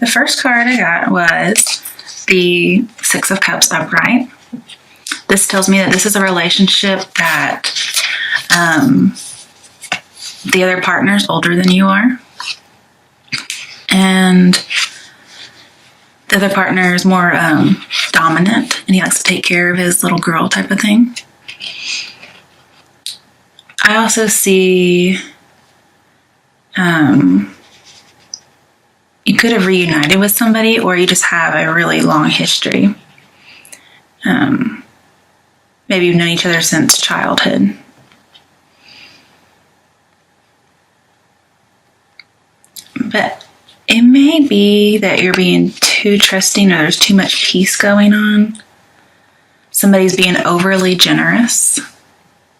The first card I got was the Six of Cups upright. This tells me that this is a relationship that the other partner is older than you are. And the other partner is more dominant, and he likes to take care of his little girl type of thing. I also see you could have reunited with somebody, or you just have a really long history. Maybe you've known each other since childhood. But it may be that you're being too trusting, or there's too much peace going on. Somebody's being overly generous.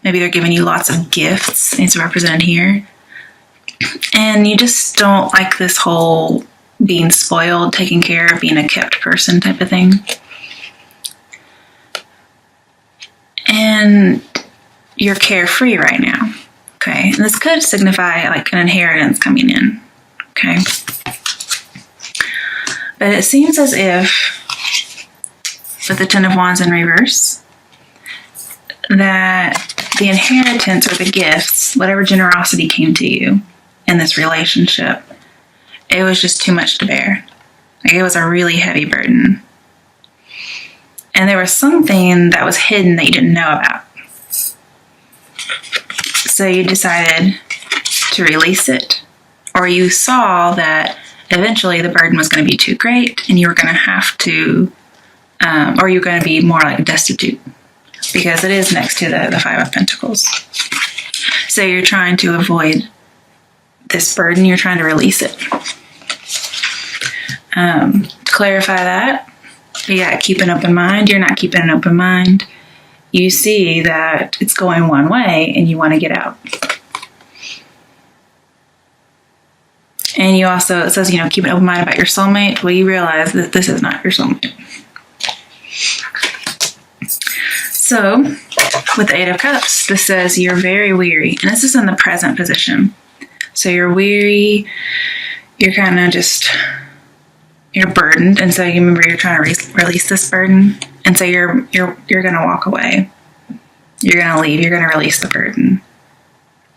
Maybe they're giving you lots of gifts. It's represented here. And you just don't like this whole being spoiled, taken care of, being a kept person type of thing. And you're carefree right now. Okay. And this could signify like an inheritance coming in. Okay. But it seems as if, with the Ten of Wands in reverse, that the inheritance or the gifts, whatever generosity came to you in this relationship, it was just too much to bear. Like, it was a really heavy burden. And there was something that was hidden that you didn't know about. So you decided to release it, or you saw that eventually the burden was going to be too great and you were going to have to, or you're going to be more like destitute, because it is next to the Five of Pentacles. So you're trying to avoid this burden, you're trying to release it. To clarify that, you got to keep an open mind. You're not keeping an open mind. You see that it's going one way and you want to get out. And you also, it says, keep an open mind about your soulmate. Well, you realize that this is not your soulmate. So, with the Eight of Cups, this says you're very weary. And this is in the present position. So you're weary. You're kind of just, you're burdened. And so you remember you're trying to release this burden. And so you're going to walk away. You're going to leave. You're going to release the burden.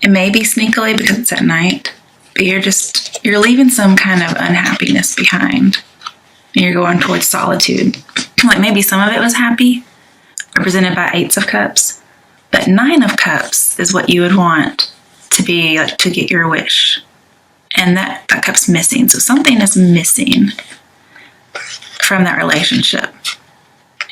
It may be sneakily because it's at night. But you're leaving some kind of unhappiness behind. And you're going towards solitude. Like maybe some of it was happy, represented by Eights of Cups. But Nine of Cups is what you would want to be, like, to get your wish. And that cup's missing. So something is missing from that relationship.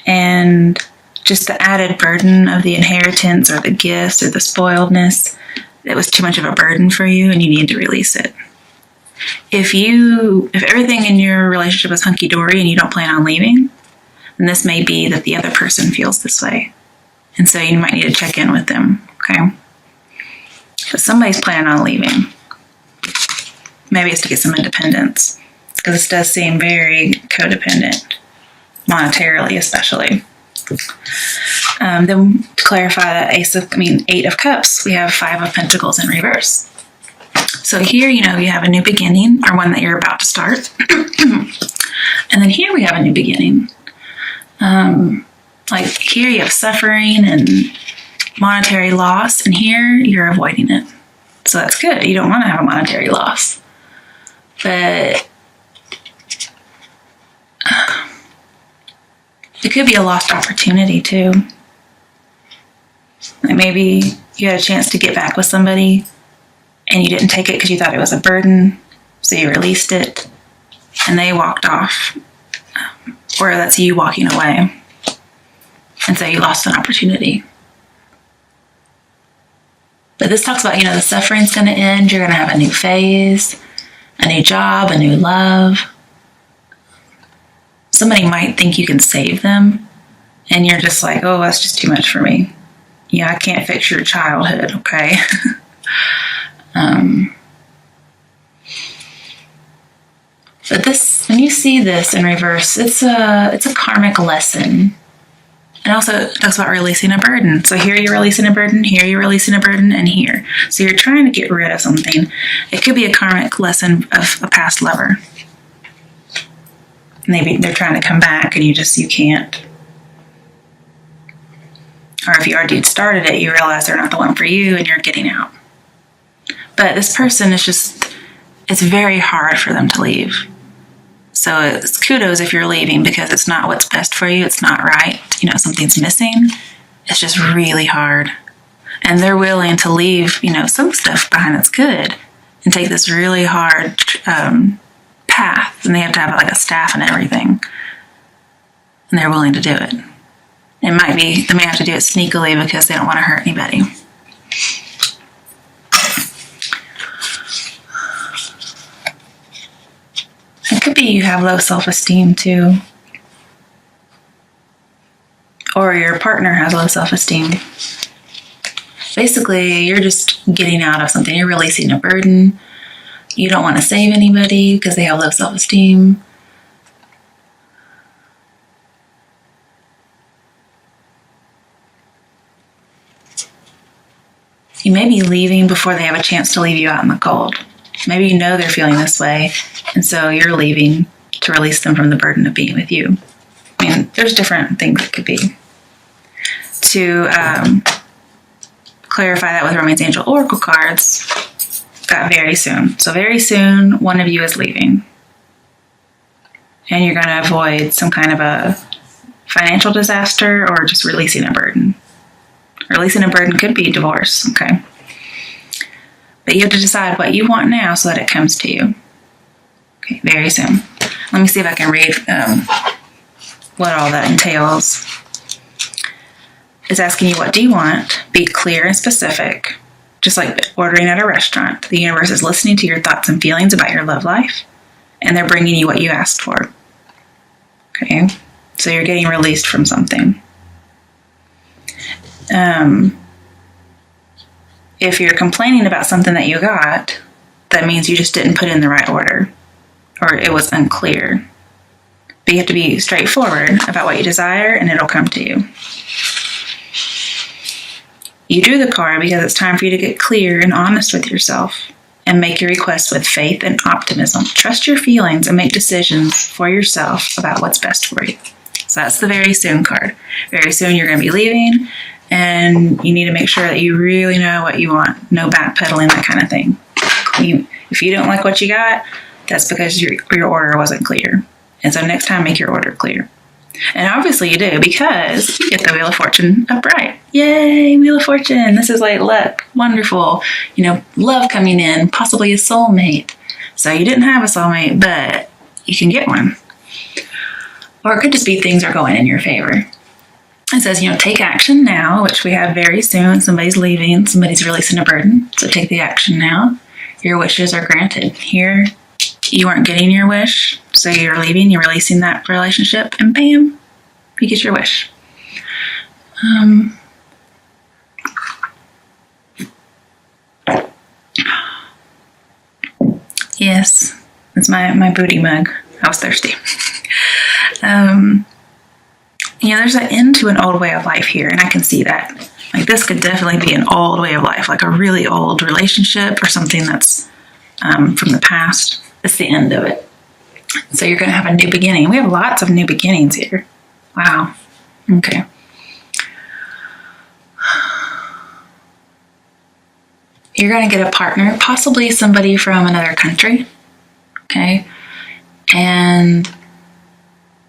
And just the added burden of the inheritance or the gifts or the spoiledness, it was too much of a burden for you and you need to release it. If everything in your relationship is hunky-dory and you don't plan on leaving, then this may be that the other person feels this way. And so you might need to check in with them, okay? Because somebody's planning on leaving. Maybe it's to get some independence, because this does seem very codependent, monetarily especially. Then to clarify that Eight of Cups, we have Five of Pentacles in reverse. So here, you have a new beginning, or one that you're about to start. And then here we have a new beginning. Like here you have suffering and monetary loss, and here you're avoiding it. So that's good. You don't want to have a monetary loss. But it could be a lost opportunity too. Like maybe you had a chance to get back with somebody and you didn't take it because you thought it was a burden, so you released it and they walked off. Or that's you walking away. And so you lost an opportunity. But this talks about, the suffering's going to end. You're going to have a new phase, a new job, a new love. Somebody might think you can save them. And you're just like, oh, that's just too much for me. I can't fix your childhood, okay? But this, when you see this in reverse, it's a karmic lesson. And also it talks about releasing a burden. So here you're releasing a burden, here you're releasing a burden, and here. So you're trying to get rid of something. It could be a karmic lesson of a past lover. Maybe they're trying to come back and you can't. Or if you already started it, you realize they're not the one for you and you're getting out. But this person is it's very hard for them to leave. So it's kudos if you're leaving, because it's not what's best for you. It's not right. Something's missing. It's just really hard. And they're willing to leave, some stuff behind that's good and take this really hard path. And they have to have like a staff and everything. And they're willing to do it. They may have to do it sneakily because they don't want to hurt anybody. It could be you have low self-esteem too. Or your partner has low self-esteem. Basically, you're just getting out of something. You're releasing a burden. You don't want to save anybody because they have low self-esteem. You may be leaving before they have a chance to leave you out in the cold. Maybe they're feeling this way, and so you're leaving to release them from the burden of being with you. There's different things it could be. To clarify that with Romance Angel Oracle cards, got very soon. So very soon, one of you is leaving. And you're going to avoid some kind of a financial disaster or just releasing a burden. Releasing a burden could be divorce, okay? But you have to decide what you want now so that it comes to you. Okay, very soon. Let me see if I can read what all that entails. It's asking you, what do you want? Be clear and specific. Just like ordering at a restaurant. The universe is listening to your thoughts and feelings about your love life, and they're bringing you what you asked for. Okay? So you're getting released from something. If you're complaining about something that you got, that means you just didn't put in the right order, or it was unclear. But you have to be straightforward about what you desire, and it'll come to you. You drew the card because it's time for you to get clear and honest with yourself and make your requests with faith and optimism. Trust your feelings and make decisions for yourself about what's best for you. So that's the very soon card. Very soon you're going to be leaving, and you need to make sure that you really know what you want. No backpedaling, that kind of thing. If you don't like what you got, that's because your order wasn't clear. And so next time, make your order clear. And obviously you do, because you get the Wheel of Fortune upright. Yay, Wheel of Fortune. This is like luck. Wonderful. Love coming in, possibly a soulmate. So you didn't have a soulmate, but you can get one. Or it could just be things are going in your favor. It says, take action now, which we have very soon. Somebody's leaving. Somebody's releasing a burden. So take the action now. Your wishes are granted. Here, you weren't getting your wish, so you're leaving, you're releasing that relationship, and bam, you get your wish. Yes, it's my booty mug. I was thirsty. There's an end to an old way of life here, and I can see that. Like, this could definitely be an old way of life, like a really old relationship or something that's from the past. It's the end of it. So you're going to have a new beginning. We have lots of new beginnings here. Wow. Okay. You're going to get a partner, possibly somebody from another country. Okay. And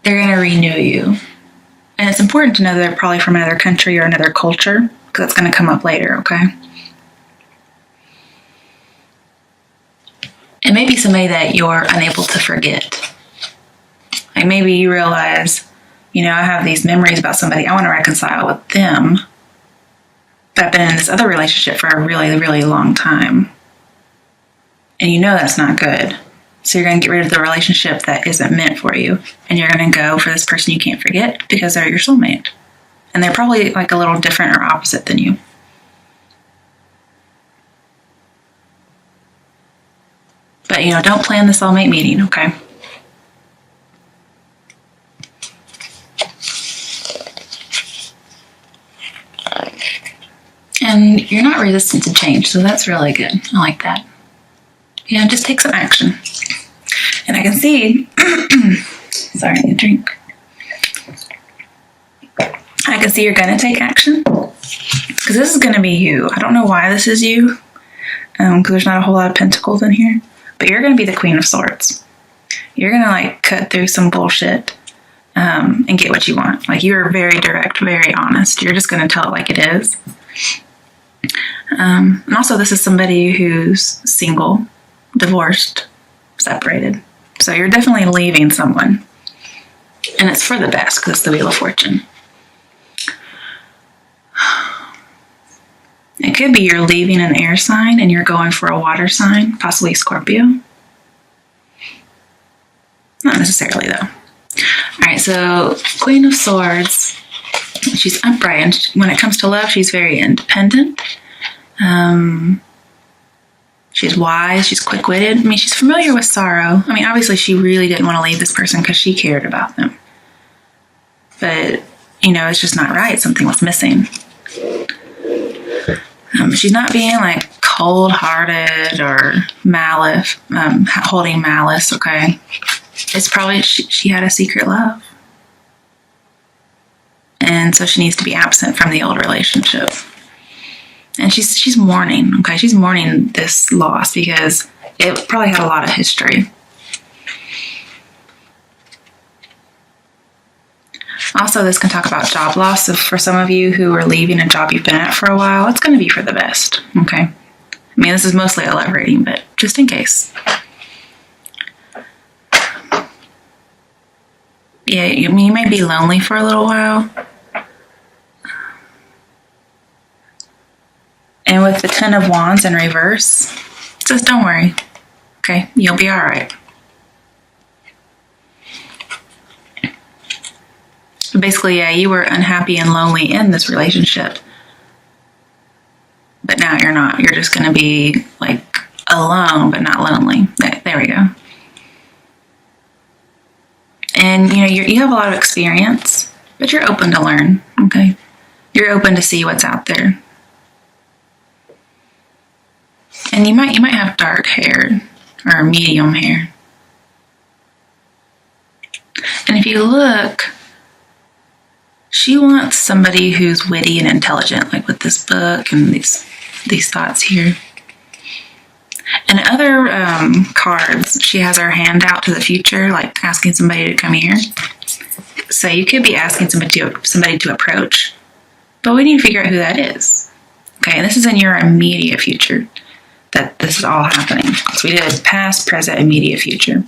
they're going to renew you. And it's important to know that they're probably from another country or another culture, because it's going to come up later, okay? It may be somebody that you're unable to forget. Like, maybe you realize, I have these memories about somebody. I want to reconcile with them. But I've been in this other relationship for a really, really long time. And that's not good. So you're going to get rid of the relationship that isn't meant for you. And you're going to go for this person you can't forget because they're your soulmate. And they're probably like a little different or opposite than you. But, don't plan the soulmate meeting, okay? And you're not resistant to change, so that's really good. I like that. Just take some action. And I can see, sorry, I need a drink. I can see you're going to take action. Because this is going to be you. I don't know why this is you. Because there's not a whole lot of pentacles in here. But you're going to be the Queen of Swords. You're going to like cut through some bullshit and get what you want. Like you're very direct, very honest. You're just going to tell it like it is. And also this is somebody who's single, divorced, separated. So you're definitely leaving someone. And it's for the best because it's the Wheel of Fortune. It could be you're leaving an air sign and you're going for a water sign, possibly Scorpio. Not necessarily though. Alright, so Queen of Swords, she's upright, and when it comes to love, she's very independent. She's wise, she's quick-witted. I mean, she's familiar with sorrow. I mean, obviously she really didn't want to leave this person because she cared about them. But, you know, it's just not right. Something was missing. She's not being like cold-hearted or malice, holding malice, okay? It's probably she had a secret love. And so she needs to be absent from the old relationship. And she's mourning, okay? She's mourning this loss because it probably had a lot of history. Also, this can talk about job loss. So for some of you who are leaving a job you've been at for a while, it's going to be for the best, okay? I mean, this is mostly a love reading, but just in case. Yeah, I mean, you may be lonely for a little while. And with the Ten of Wands in reverse, just don't worry, okay? You'll be all right. Basically, yeah, you were unhappy and lonely in this relationship. But now you're not. You're just going to be, like, alone, but not lonely. There we go. And, you know, you have a lot of experience, but you're open to learn, okay? You're open to see what's out there. And you might have dark hair or medium hair. And if you look, she wants somebody who's witty and intelligent, like with this book and these thoughts here. And other cards, she has her hand out to the future, like asking somebody to come here. So you could be asking somebody to approach, but we need to figure out who that is. Okay, and this is in your immediate future that this is all happening. So we did past, present, immediate future.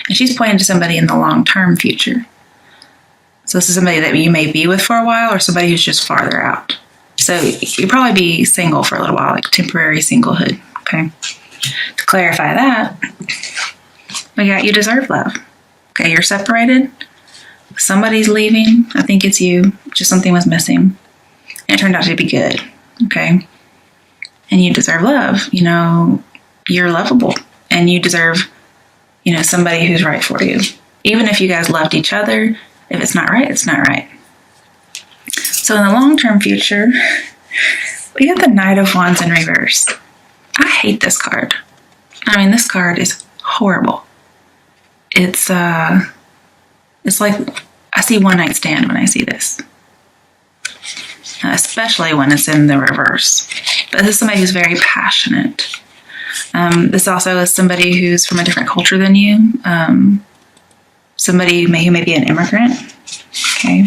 And she's pointing to somebody in the long-term future. So this is somebody that you may be with for a while or somebody who's just farther out. So you'll probably be single for a little while, like temporary singlehood, okay? To clarify that, we got you deserve love. Okay, you're separated. Somebody's leaving. I think it's you. Just something was missing. And it turned out to be good, okay? And you deserve love. You know, you're lovable. And you deserve, you know, somebody who's right for you. Even if you guys loved each other, if it's not right, it's not right. So in the long-term future, we got the Knight of Wands in reverse. I hate this card. I mean, this card is horrible. It's like I see one night stand when I see this. Especially when it's in the reverse. But this is somebody who's very passionate. This also is somebody who's from a different culture than you. Somebody who may be an immigrant. Okay.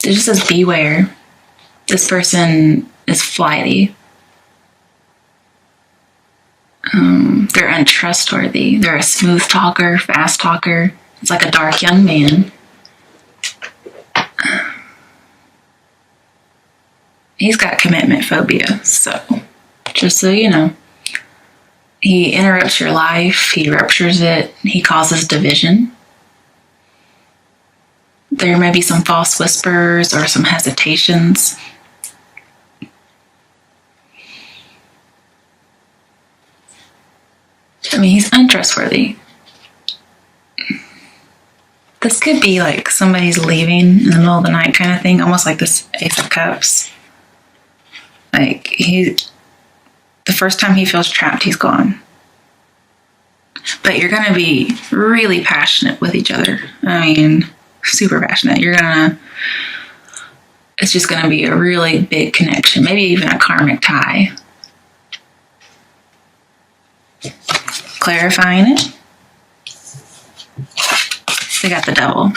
It just says beware. This person is flighty. They're untrustworthy. They're a smooth talker, fast talker. It's like a dark young man. He's got commitment phobia, so just so you know. He interrupts your life, he ruptures it, he causes division. There may be some false whispers or some hesitations. I mean, he's untrustworthy. This could be like somebody's leaving in the middle of the night kind of thing, almost like this Ace of Cups. Like, the first time he feels trapped, he's gone. but you're going to be really passionate with each other. I mean, super passionate. It's just going to be a really big connection, maybe even a karmic tie. Clarifying it. We got the Devil.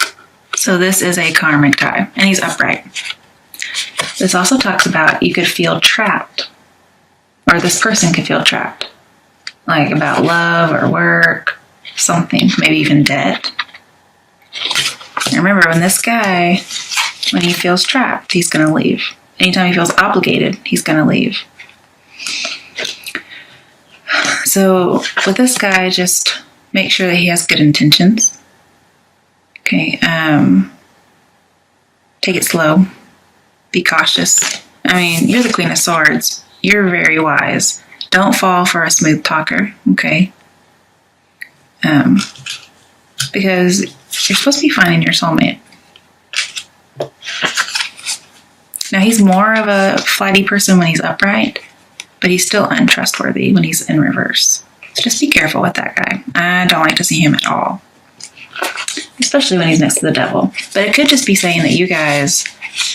So this is a karmic tie, and he's upright. This also talks about you could feel trapped, or this person could feel trapped, like about love or work, something, maybe even debt. And remember, when he feels trapped, he's going to leave. Anytime he feels obligated, he's going to leave. So with this guy, just make sure that he has good intentions. Okay. Take it slow. Be cautious. I mean, you're the Queen of Swords. You're very wise. Don't fall for a smooth talker. Okay. Because you're supposed to be finding your soulmate. Now, he's more of a flighty person when he's upright, but he's still untrustworthy when he's in reverse. So just be careful with that guy. I don't like to see him at all, especially when he's next to the Devil. But it could just be saying that you guys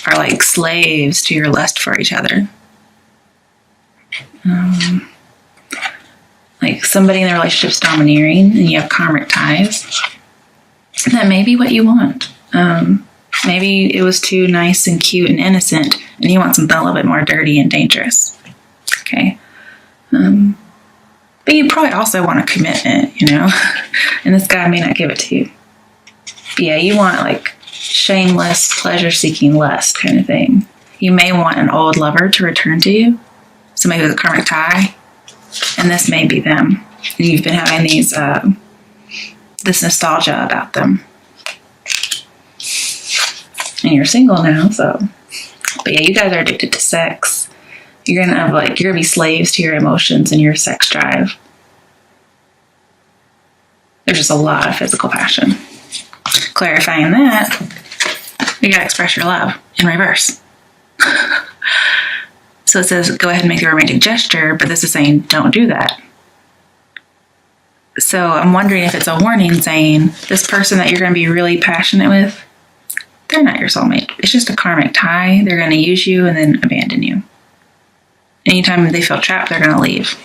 are like slaves to your lust for each other. Like somebody in the relationship's domineering and you have karmic ties. That may be what you want. Maybe it was too nice and cute and innocent, and you want something a little bit more dirty and dangerous. Okay. But you probably also want a commitment, and this guy may not give it to you. But yeah, you want like shameless, pleasure-seeking lust kind of thing. You may want an old lover to return to you, somebody with a karmic tie, and this may be them. And you've been having this nostalgia about them. And you're single now, so. But yeah, you guys are addicted to sex. You're gonna be slaves to your emotions and your sex drive. There's just a lot of physical passion. Clarifying that, you gotta express your love in reverse. So it says, go ahead and make a romantic gesture, but this is saying, don't do that. So I'm wondering if it's a warning saying, this person that you're going to be really passionate with, they're not your soulmate. It's just a karmic tie. They're going to use you and then abandon you. Anytime they feel trapped, they're going to leave.